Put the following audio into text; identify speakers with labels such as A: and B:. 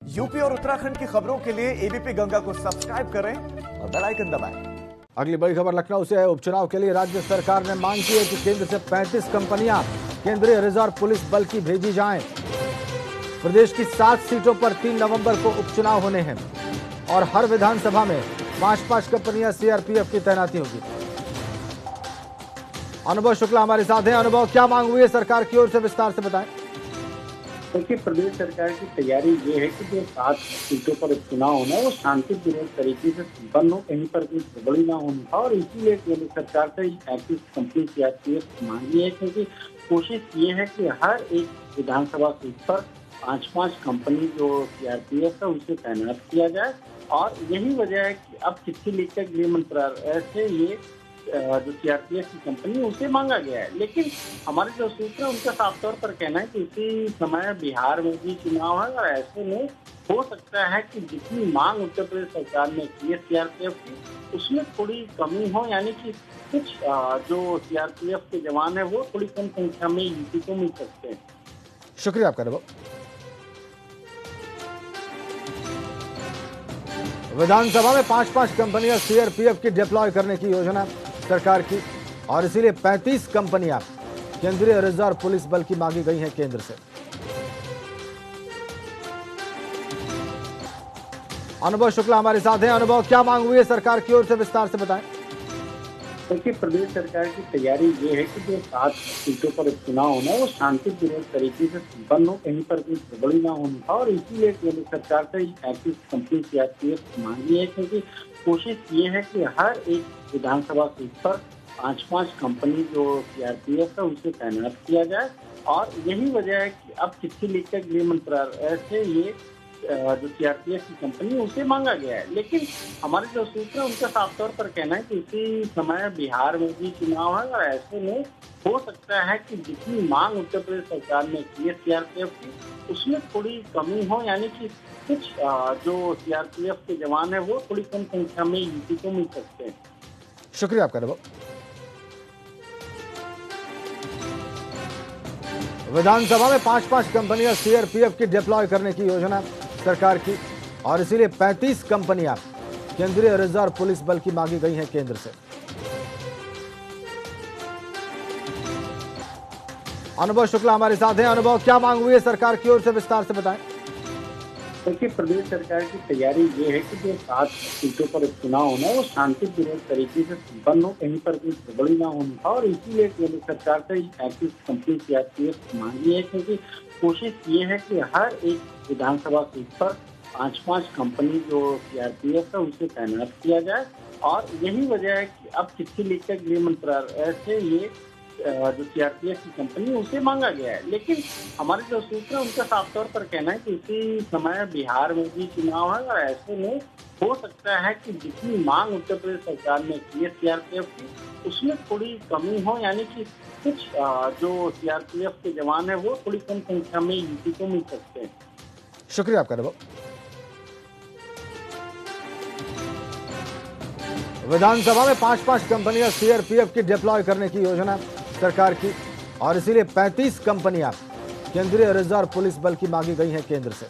A: UP और उत्तराखंड की खबरों के लिए एबीपी गंगा को सब्सक्राइब करें और बेल आइकन दबाएं।
B: अगली बड़ी खबर लखनऊ से है। उपचुनाव के लिए राज्य सरकार ने मांग की है कि केंद्र से 35 कंपनियां केंद्रीय रिजर्व पुलिस बल की भेजी जाएं। प्रदेश की 7 सीटों पर 3 नवंबर को उपचुनाव होने हैं और हर विधानसभा में 5-5 कंपनियां सीआरपीएफ की तैनाती होगी। अनुभव शुक्ला हमारे साथ हैं। अनुभव, क्या मांग हुई है सरकार की ओर से, विस्तार से बताएं।
C: देखिए, प्रदेश सरकार की तैयारी ये है कि जो 7 सीटों पर उपचुनाव होना है वो शांतिपूर्वक तरीके से संपन्न हो, कहीं पर कोई गड़बड़ी ना होने का। और इसीलिए केंद्र सरकार से 35 कंपनी सीआरपीएफ मांगी है, क्योंकि कोशिश ये है कि हर एक विधानसभा सीट पर 5-5 कंपनी जो सीआरपीएफ है उसे तैनात किया जाए। और यही वजह है कि अब चिट्ठी लिखकर गृह मंत्रालय से ये जो सीआरपीएफ की कंपनी उसे मांगा गया है। लेकिन हमारे जो सूत्र है उनका साफ तौर पर कहना है कि इसी समय बिहार में भी चुनाव है और ऐसे में हो सकता है कि जितनी मांग उत्तर प्रदेश सरकार ने की है सीआरपीएफ की उसमें थोड़ी कमी हो, यानी कि कुछ जो सीआरपीएफ के जवान है वो थोड़ी कम संख्या में यूपी को मिल सकते हैं।
B: शुक्रिया आपका अनुभव। विधानसभा में 5-5 कंपनियां सीआरपीएफ की डिप्लॉय करने की योजना सरकार की और इसीलिए 35 कंपनियां केंद्रीय रिजर्व पुलिस बल की मांगी गई हैं केंद्र से। अनुभव शुक्ला हमारे साथ हैं। अनुभव, क्या मांग हुई है सरकार की ओर से, विस्तार से बताएं।
C: देखिए, प्रदेश सरकार की तैयारी ये है कि जो 7 सीटों पर उपचुनाव होना है वो शांतिपूर्वक तरीके से संपन्न हो, कहीं पर कोई गड़बड़ी ना होने का। और इसीलिए केंद्र सरकार से 35 कंपनी सीआरपीएफ मांगी है, क्योंकि कोशिश ये है कि हर एक विधानसभा सीट पर 5-5 कंपनी जो सीआरपीएफ है उसे तैनात किया जाए। और यही वजह है कि अब चिट्ठी लिखकर गृह मंत्रालय से ये जो सीआरपीएफ की कंपनी उसे मांगा गया है। लेकिन हमारे जो सूत्र है उनका साफ तौर पर कहना है कि इसी समय बिहार में भी चुनाव है और ऐसे में हो सकता है कि जितनी मांग उत्तर प्रदेश सरकार ने की है सीआरपीएफ की उसमें थोड़ी कमी हो, यानी कि कुछ जो सीआरपीएफ के जवान है वो थोड़ी कम संख्या में यूपी को मिल सकते हैं।
B: शुक्रिया आपका अनुभव। विधानसभा में 5-5 कंपनियां सीआरपीएफ की डिप्लॉय करने की योजना सरकार की और इसीलिए 35 कंपनियां केंद्रीय रिजर्व पुलिस बल की मांगी गई हैं केंद्र से। अनुभव शुक्ला हमारे साथ हैं। अनुभव, क्या मांग हुई है सरकार की ओर से, विस्तार से बताएं।
C: देखिए, प्रदेश सरकार की तैयारी ये है कि जो 7 सीटों पर उपचुनाव होना है वो शांतिपूर्वक तरीके से संपन्न हो, कहीं पर कोई गड़बड़ी ना होने का। और इसीलिए केंद्र सरकार से 35 कंपनी सीआरपीएफ मांगी है, क्योंकि कोशिश ये है कि हर एक विधानसभा सीट पर 5-5 कंपनी जो सीआरपीएफ है उसे तैनात किया जाए। और यही वजह है कि अब चिट्ठी लिखकर गृह मंत्रालय से ये जो सीआरपीएफ की कंपनी उसे मांगा गया है। लेकिन हमारे जो सूत्र है उनका साफ तौर पर कहना है कि इसी समय बिहार में भी चुनाव है और ऐसे में हो सकता है कि जितनी मांग उत्तर प्रदेश सरकार ने की है सीआरपीएफ की उसमें थोड़ी कमी हो, यानी कि कुछ जो सीआरपीएफ के जवान है वो थोड़ी कम संख्या में यूपी को मिल सकते हैं।
B: शुक्रिया आपका अनुभव। विधानसभा में 5-5 कंपनियां सीआरपीएफ की डिप्लॉय करने की योजना सरकार की और इसीलिए 35 कंपनियां केंद्रीय रिजर्व पुलिस बल की मांगी गई हैं केंद्र से।